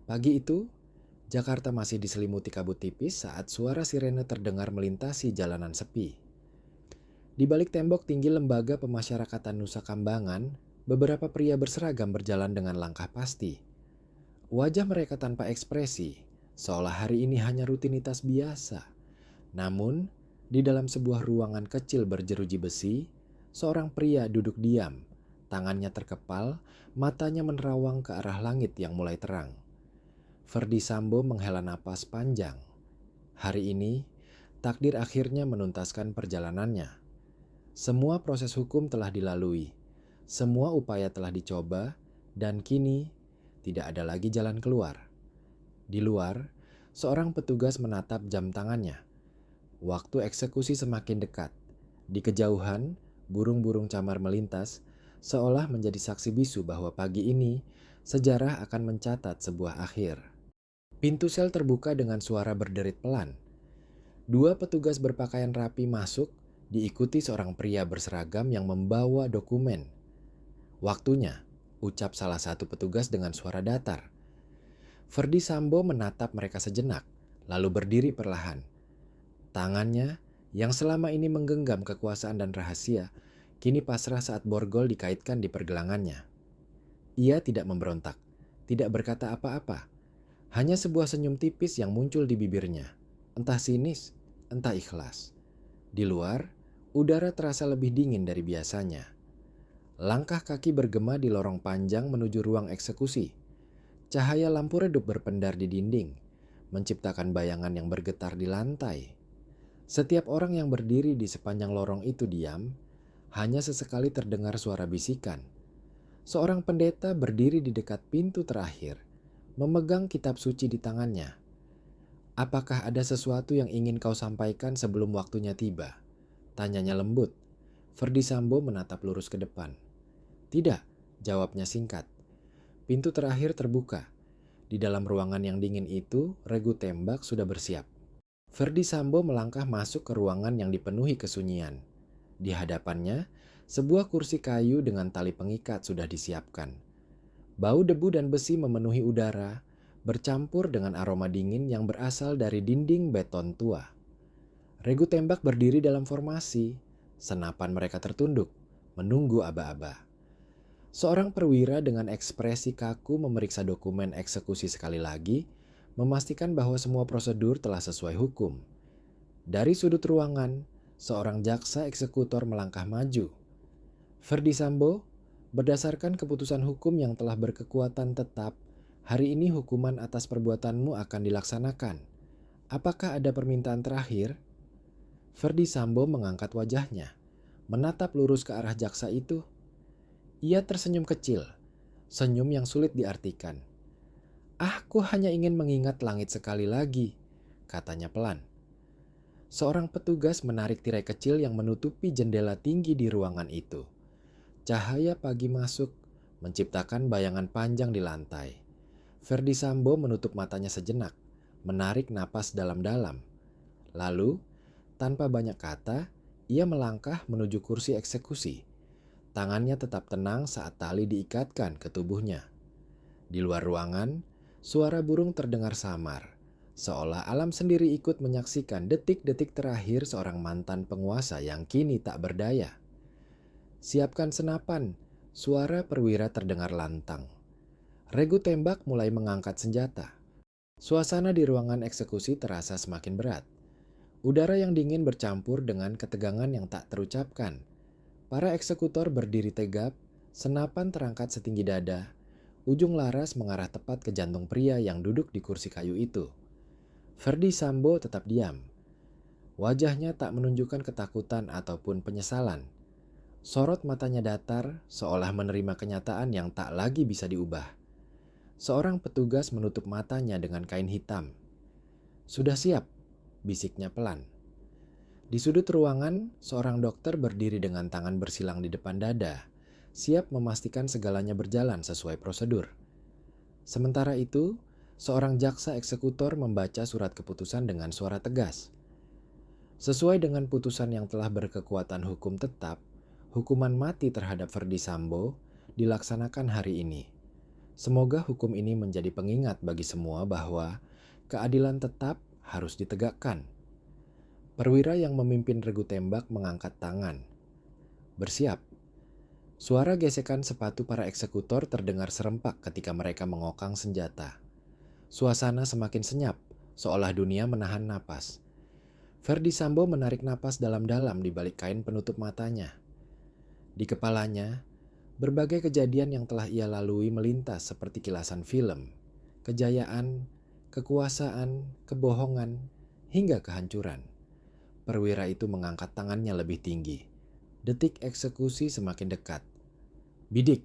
Pagi itu, Jakarta masih diselimuti kabut tipis saat suara sirene terdengar melintasi jalanan sepi. Di balik tembok tinggi Lembaga Pemasyarakatan Nusa Kambangan, beberapa pria berseragam berjalan dengan langkah pasti. Wajah mereka tanpa ekspresi, seolah hari ini hanya rutinitas biasa. Namun, di dalam sebuah ruangan kecil berjeruji besi, seorang pria duduk diam, tangannya terkepal, matanya menerawang ke arah langit yang mulai terang. Ferdi Sambo menghela napas panjang. Hari ini, takdir akhirnya menuntaskan perjalanannya. Semua proses hukum telah dilalui, semua upaya telah dicoba, dan kini tidak ada lagi jalan keluar. Di luar, seorang petugas menatap jam tangannya. Waktu eksekusi semakin dekat. Di kejauhan, burung-burung camar melintas, seolah menjadi saksi bisu bahwa pagi ini sejarah akan mencatat sebuah akhir. Pintu sel terbuka dengan suara berderit pelan. Dua petugas berpakaian rapi masuk, diikuti seorang pria berseragam yang membawa dokumen. Waktunya, ucap salah satu petugas dengan suara datar. Ferdi Sambo menatap mereka sejenak, lalu berdiri perlahan. Tangannya, yang selama ini menggenggam kekuasaan dan rahasia, kini pasrah saat borgol dikaitkan di pergelangannya. Ia tidak memberontak, tidak berkata apa-apa. Hanya sebuah senyum tipis yang muncul di bibirnya. Entah sinis, entah ikhlas. Di luar, udara terasa lebih dingin dari biasanya. Langkah kaki bergema di lorong panjang menuju ruang eksekusi. Cahaya lampu redup berpendar di dinding, menciptakan bayangan yang bergetar di lantai. Setiap orang yang berdiri di sepanjang lorong itu diam, hanya sesekali terdengar suara bisikan. Seorang pendeta berdiri di dekat pintu terakhir, memegang kitab suci di tangannya. "Apakah ada sesuatu yang ingin kau sampaikan sebelum waktunya tiba?" tanyanya lembut. Ferdi Sambo menatap lurus ke depan. "Tidak," jawabnya singkat. Pintu terakhir terbuka. Di dalam ruangan yang dingin itu, regu tembak sudah bersiap. Ferdi Sambo melangkah masuk ke ruangan yang dipenuhi kesunyian. Di hadapannya, sebuah kursi kayu dengan tali pengikat sudah disiapkan. Bau debu dan besi memenuhi udara, bercampur dengan aroma dingin yang berasal dari dinding beton tua. Regu tembak berdiri dalam formasi, senapan mereka tertunduk, menunggu aba-aba. Seorang perwira dengan ekspresi kaku memeriksa dokumen eksekusi sekali lagi, memastikan bahwa semua prosedur telah sesuai hukum. Dari sudut ruangan, seorang jaksa eksekutor melangkah maju. "Ferdi Sambo, berdasarkan keputusan hukum yang telah berkekuatan tetap, hari ini hukuman atas perbuatanmu akan dilaksanakan. Apakah ada permintaan terakhir?" Ferdi Sambo mengangkat wajahnya, menatap lurus ke arah jaksa itu. Ia tersenyum kecil, senyum yang sulit diartikan. "Aku hanya ingin mengingat langit sekali lagi," katanya pelan. Seorang petugas menarik tirai kecil yang menutupi jendela tinggi di ruangan itu. Cahaya pagi masuk, menciptakan bayangan panjang di lantai. Ferdi Sambo menutup matanya sejenak, menarik napas dalam-dalam. Lalu, tanpa banyak kata, ia melangkah menuju kursi eksekusi. Tangannya tetap tenang saat tali diikatkan ke tubuhnya. Di luar ruangan, suara burung terdengar samar, seolah alam sendiri ikut menyaksikan detik-detik terakhir seorang mantan penguasa yang kini tak berdaya. "Siapkan senapan," suara perwira terdengar lantang. Regu tembak mulai mengangkat senjata. Suasana di ruangan eksekusi terasa semakin berat. Udara yang dingin bercampur dengan ketegangan yang tak terucapkan. Para eksekutor berdiri tegap, senapan terangkat setinggi dada. Ujung laras mengarah tepat ke jantung pria yang duduk di kursi kayu itu. Ferdi Sambo tetap diam. Wajahnya tak menunjukkan ketakutan ataupun penyesalan. Sorot matanya datar, seolah menerima kenyataan yang tak lagi bisa diubah. Seorang petugas menutup matanya dengan kain hitam. "Sudah siap," bisiknya pelan. Di sudut ruangan, seorang dokter berdiri dengan tangan bersilang di depan dada, siap memastikan segalanya berjalan sesuai prosedur. Sementara itu, seorang jaksa eksekutor membaca surat keputusan dengan suara tegas. Sesuai dengan putusan yang telah berkekuatan hukum tetap, hukuman mati terhadap Ferdi Sambo dilaksanakan hari ini. Semoga hukum ini menjadi pengingat bagi semua bahwa keadilan tetap harus ditegakkan. Perwira yang memimpin regu tembak mengangkat tangan. Bersiap. Suara gesekan sepatu para eksekutor terdengar serempak ketika mereka mengokang senjata. Suasana semakin senyap, seolah dunia menahan napas. Verdi Sambo menarik napas dalam-dalam di balik kain penutup matanya. Di kepalanya, berbagai kejadian yang telah ia lalui melintas seperti kilasan film. Kejayaan, kekuasaan, kebohongan, hingga kehancuran. Perwira itu mengangkat tangannya lebih tinggi. Detik eksekusi semakin dekat. Bidik.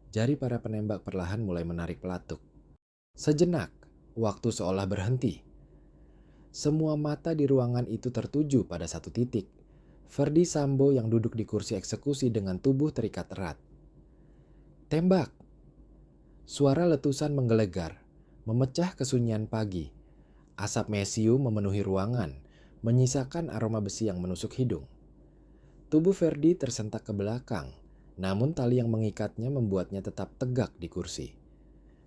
Jari para penembak perlahan mulai menarik pelatuk. Sejenak, waktu seolah berhenti. Semua mata di ruangan itu tertuju pada satu titik. Verdi Sambo yang duduk di kursi eksekusi dengan tubuh terikat erat. Tembak! Suara letusan menggelegar, memecah kesunyian pagi. Asap mesium memenuhi ruangan, menyisakan aroma besi yang menusuk hidung. Tubuh Verdi tersentak ke belakang, namun tali yang mengikatnya membuatnya tetap tegak di kursi.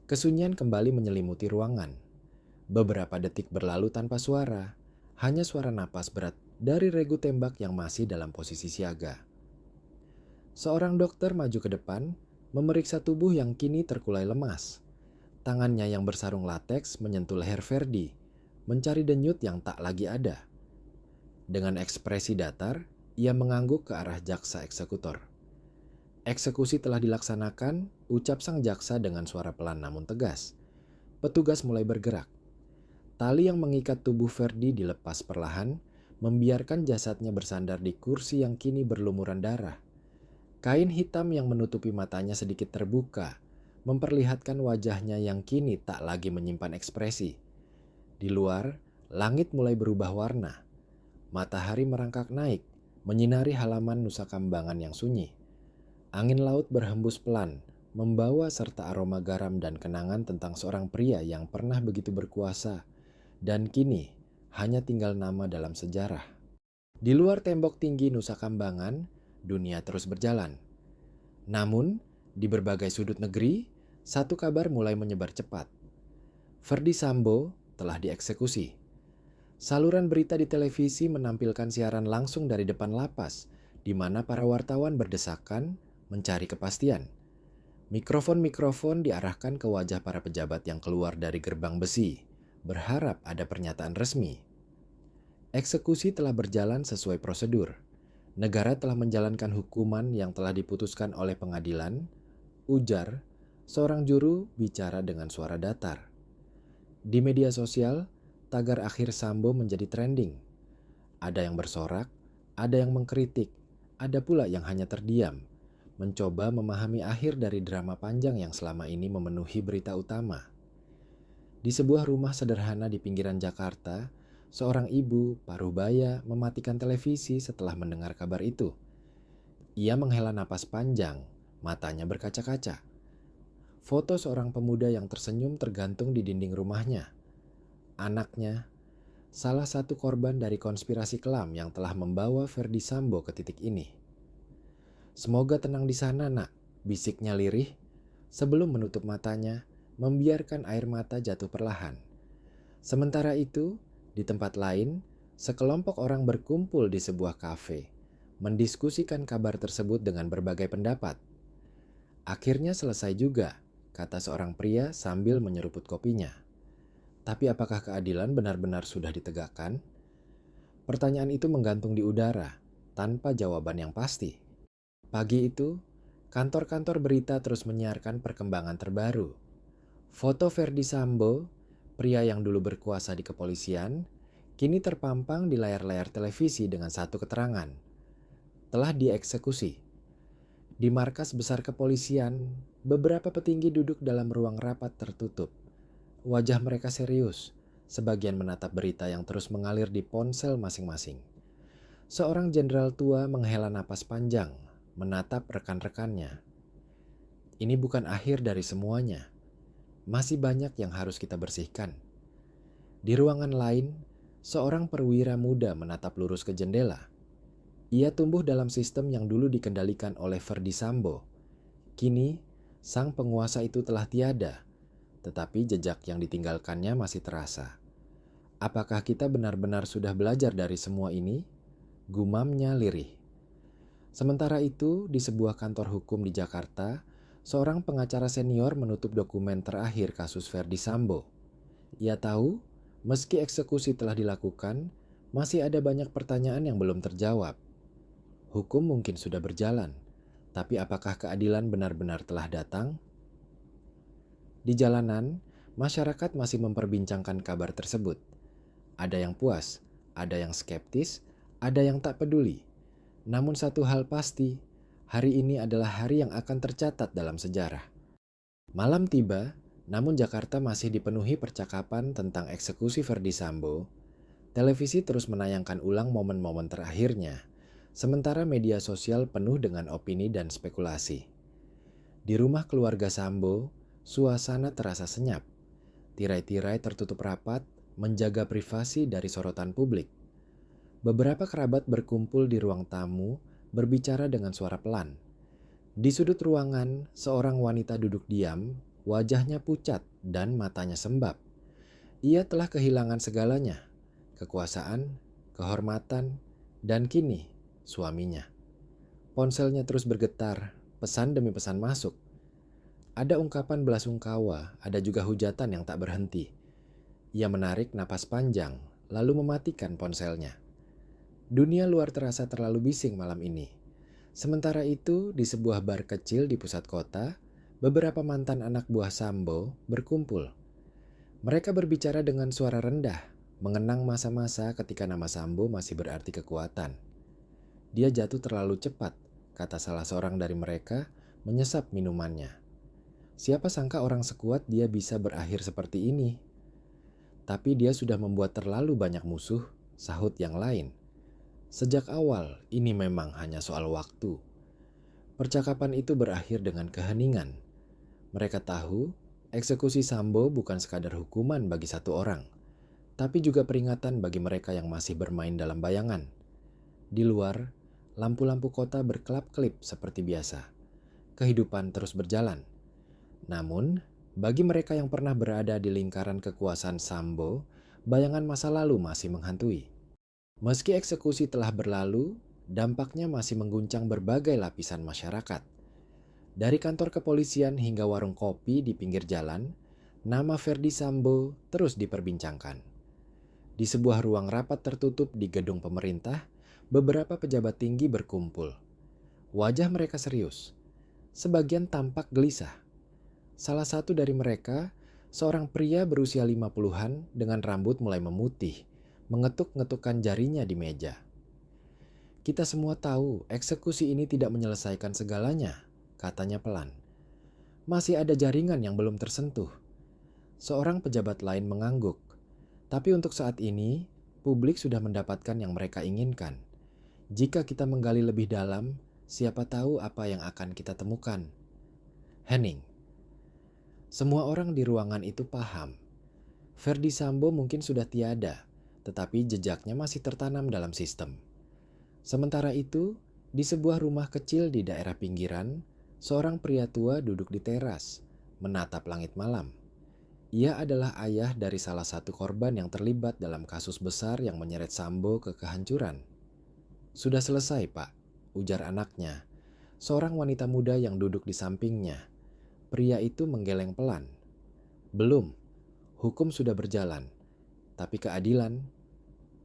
Kesunyian kembali menyelimuti ruangan. Beberapa detik berlalu tanpa suara, hanya suara napas berat dari regu tembak yang masih dalam posisi siaga. Seorang dokter maju ke depan, memeriksa tubuh yang kini terkulai lemas. Tangannya yang bersarung lateks menyentuh leher Verdi, mencari denyut yang tak lagi ada. Dengan ekspresi datar, ia mengangguk ke arah jaksa eksekutor. Eksekusi telah dilaksanakan, ucap sang jaksa dengan suara pelan namun tegas. Petugas mulai bergerak. Tali yang mengikat tubuh Verdi dilepas perlahan, membiarkan jasadnya bersandar di kursi yang kini berlumuran darah. Kain hitam yang menutupi matanya sedikit terbuka, memperlihatkan wajahnya yang kini tak lagi menyimpan ekspresi. Di luar, langit mulai berubah warna. Matahari merangkak naik, menyinari halaman Nusa Kambangan yang sunyi. Angin laut berhembus pelan, membawa serta aroma garam dan kenangan tentang seorang pria yang pernah begitu berkuasa dan kini hanya tinggal nama dalam sejarah. Di luar tembok tinggi Nusa Kambangan, dunia terus berjalan. Namun, di berbagai sudut negeri, satu kabar mulai menyebar cepat. Verdi Sambo telah dieksekusi. Saluran berita di televisi menampilkan siaran langsung dari depan lapas, di mana para wartawan berdesakan mencari kepastian. Mikrofon-mikrofon diarahkan ke wajah para pejabat yang keluar dari gerbang besi, berharap ada pernyataan resmi. Eksekusi telah berjalan sesuai prosedur. Negara telah menjalankan hukuman yang telah diputuskan oleh pengadilan, ujar seorang juru bicara dengan suara datar. Di media sosial, tagar akhir Sambo menjadi trending. Ada yang bersorak, ada yang mengkritik, ada pula yang hanya terdiam, mencoba memahami akhir dari drama panjang yang selama ini memenuhi berita utama. Di sebuah rumah sederhana di pinggiran Jakarta, seorang ibu paruh baya mematikan televisi setelah mendengar kabar itu. Ia menghela napas panjang, matanya berkaca-kaca. Foto seorang pemuda yang tersenyum tergantung di dinding rumahnya. Anaknya, salah satu korban dari konspirasi kelam yang telah membawa Verdi Sambo ke titik ini. "Semoga tenang di sana, Nak," bisiknya lirih, sebelum menutup matanya, membiarkan air mata jatuh perlahan. Sementara itu, di tempat lain, sekelompok orang berkumpul di sebuah kafe, mendiskusikan kabar tersebut dengan berbagai pendapat. "Akhirnya selesai juga," kata seorang pria sambil menyeruput kopinya. Tapi apakah keadilan benar-benar sudah ditegakkan? Pertanyaan itu menggantung di udara, tanpa jawaban yang pasti. Pagi itu, kantor-kantor berita terus menyiarkan perkembangan terbaru. Foto Verdi Sambo, pria yang dulu berkuasa di kepolisian, kini terpampang di layar-layar televisi dengan satu keterangan. Telah dieksekusi. Di markas besar kepolisian, beberapa petinggi duduk dalam ruang rapat tertutup. Wajah mereka serius, sebagian menatap berita yang terus mengalir di ponsel masing-masing. Seorang jenderal tua menghela napas panjang, menatap rekan-rekannya. Ini bukan akhir dari semuanya. Masih banyak yang harus kita bersihkan. Di ruangan lain, seorang perwira muda menatap lurus ke jendela. Ia tumbuh dalam sistem yang dulu dikendalikan oleh Verdi Sambo. Kini, Sang penguasa itu telah tiada, tetapi jejak yang ditinggalkannya masih terasa. Apakah kita benar-benar sudah belajar dari semua ini? Gumamnya lirih. Sementara itu, di sebuah kantor hukum di Jakarta, seorang pengacara senior menutup dokumen terakhir kasus Verdi Sambo. Ia tahu, meski eksekusi telah dilakukan, masih ada banyak pertanyaan yang belum terjawab. Hukum mungkin sudah berjalan, tapi apakah keadilan benar-benar telah datang? Di jalanan, masyarakat masih memperbincangkan kabar tersebut. Ada yang puas, ada yang skeptis, ada yang tak peduli. Namun satu hal pasti, hari ini adalah hari yang akan tercatat dalam sejarah. Malam tiba, namun Jakarta masih dipenuhi percakapan tentang eksekusi Verdi Sambo. Televisi terus menayangkan ulang momen-momen terakhirnya, sementara media sosial penuh dengan opini dan spekulasi. Di rumah keluarga Sambo, suasana terasa senyap. Tirai-tirai tertutup rapat, menjaga privasi dari sorotan publik. Beberapa kerabat berkumpul di ruang tamu, berbicara dengan suara pelan. Di sudut ruangan, seorang wanita duduk diam, wajahnya pucat dan matanya sembab. Ia telah kehilangan segalanya, kekuasaan, kehormatan, dan kini suaminya. Ponselnya terus bergetar, pesan demi pesan masuk. Ada ungkapan belasungkawa, ada juga hujatan yang tak berhenti. Ia menarik napas panjang, lalu mematikan ponselnya. Dunia luar terasa terlalu bising malam ini. Sementara itu, di sebuah bar kecil di pusat kota, beberapa mantan anak buah Sambo berkumpul. Mereka berbicara dengan suara rendah, mengenang masa-masa ketika nama Sambo masih berarti kekuatan. Dia jatuh terlalu cepat, kata salah seorang dari mereka, menyesap minumannya. Siapa sangka orang sekuat dia bisa berakhir seperti ini? Tapi dia sudah membuat terlalu banyak musuh, sahut yang lain. Sejak awal, ini memang hanya soal waktu. Percakapan itu berakhir dengan keheningan. Mereka tahu, eksekusi Sambo bukan sekadar hukuman bagi satu orang, tapi juga peringatan bagi mereka yang masih bermain dalam bayangan. Di luar, lampu-lampu kota berkelap-kelip seperti biasa. Kehidupan terus berjalan. Namun, bagi mereka yang pernah berada di lingkaran kekuasaan Sambo, bayangan masa lalu masih menghantui. Meski eksekusi telah berlalu, dampaknya masih mengguncang berbagai lapisan masyarakat. Dari kantor kepolisian hingga warung kopi di pinggir jalan, nama Verdi Sambo terus diperbincangkan. Di sebuah ruang rapat tertutup di gedung pemerintah, beberapa pejabat tinggi berkumpul. Wajah mereka serius. Sebagian tampak gelisah. Salah satu dari mereka, seorang pria berusia 50-an dengan rambut mulai memutih, mengetuk-ngetukkan jarinya di meja. Kita semua tahu eksekusi ini tidak menyelesaikan segalanya, katanya pelan. Masih ada jaringan yang belum tersentuh. Seorang pejabat lain mengangguk. Tapi untuk saat ini, publik sudah mendapatkan yang mereka inginkan. Jika kita menggali lebih dalam, siapa tahu apa yang akan kita temukan. Henning. Semua orang di ruangan itu paham. Verdi Sambo mungkin sudah tiada, tetapi jejaknya masih tertanam dalam sistem. Sementara itu, di sebuah rumah kecil di daerah pinggiran, seorang pria tua duduk di teras, menatap langit malam. Ia adalah ayah dari salah satu korban yang terlibat dalam kasus besar yang menyeret Sambo ke kehancuran. Sudah selesai, Pak, ujar anaknya, seorang wanita muda yang duduk di sampingnya. Pria itu menggeleng pelan. Belum, hukum sudah berjalan, tapi keadilan,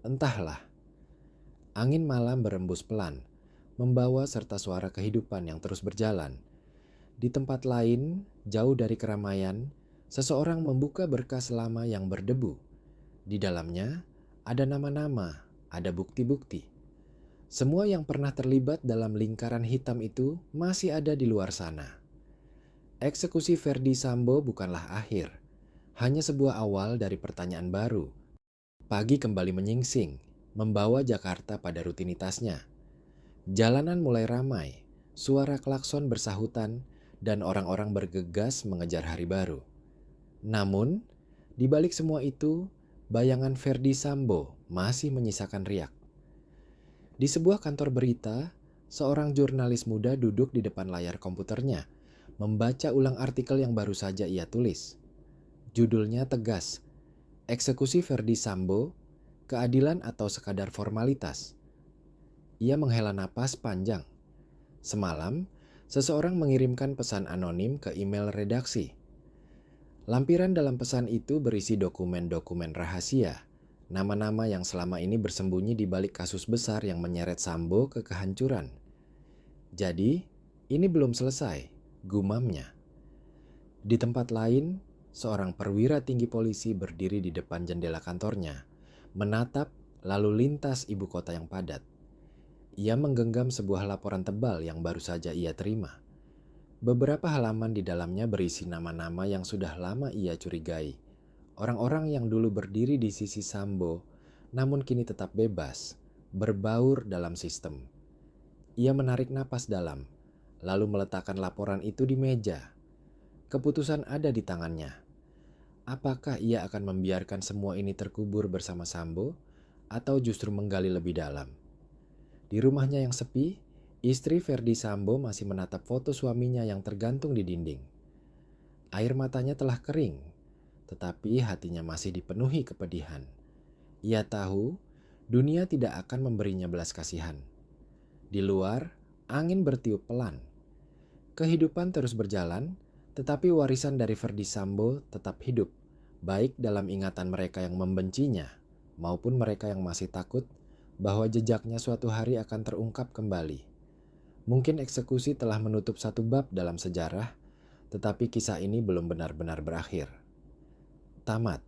entahlah. Angin malam berembus pelan, membawa serta suara kehidupan yang terus berjalan. Di tempat lain, jauh dari keramaian, seseorang membuka berkas lama yang berdebu. Di dalamnya, ada nama-nama, ada bukti-bukti. Semua yang pernah terlibat dalam lingkaran hitam itu masih ada di luar sana. Eksekusi Verdi Sambo bukanlah akhir, hanya sebuah awal dari pertanyaan baru. Pagi kembali menyingsing, membawa Jakarta pada rutinitasnya. Jalanan mulai ramai, suara klakson bersahutan, dan orang-orang bergegas mengejar hari baru. Namun, di balik semua itu, bayangan Verdi Sambo masih menyisakan riak. Di sebuah kantor berita, seorang jurnalis muda duduk di depan layar komputernya, membaca ulang artikel yang baru saja ia tulis. Judulnya tegas, Eksekusi Verdi Sambo, Keadilan atau Sekadar Formalitas. Ia menghela napas panjang. Semalam, seseorang mengirimkan pesan anonim ke email redaksi. Lampiran dalam pesan itu berisi dokumen-dokumen rahasia, nama-nama yang selama ini bersembunyi di balik kasus besar yang menyeret Sambo ke kehancuran. Jadi, ini belum selesai, gumamnya. Di tempat lain, seorang perwira tinggi polisi berdiri di depan jendela kantornya, menatap lalu lintas ibu kota yang padat. Ia menggenggam sebuah laporan tebal yang baru saja ia terima. Beberapa halaman di dalamnya berisi nama-nama yang sudah lama ia curigai. Orang-orang yang dulu berdiri di sisi Sambo, namun kini tetap bebas, berbaur dalam sistem. Ia menarik napas dalam, lalu meletakkan laporan itu di meja. Keputusan ada di tangannya. Apakah ia akan membiarkan semua ini terkubur bersama Sambo, atau justru menggali lebih dalam? Di rumahnya yang sepi, istri Verdi Sambo masih menatap foto suaminya yang tergantung di dinding. Air matanya telah kering, tetapi hatinya masih dipenuhi kepedihan. Ia tahu dunia tidak akan memberinya belas kasihan. Di luar, angin bertiup pelan. Kehidupan terus berjalan, tetapi warisan dari Verdi Sambo tetap hidup, baik dalam ingatan mereka yang membencinya, maupun mereka yang masih takut bahwa jejaknya suatu hari akan terungkap kembali. Mungkin eksekusi telah menutup satu bab dalam sejarah, tetapi kisah ini belum benar-benar berakhir. Tamat.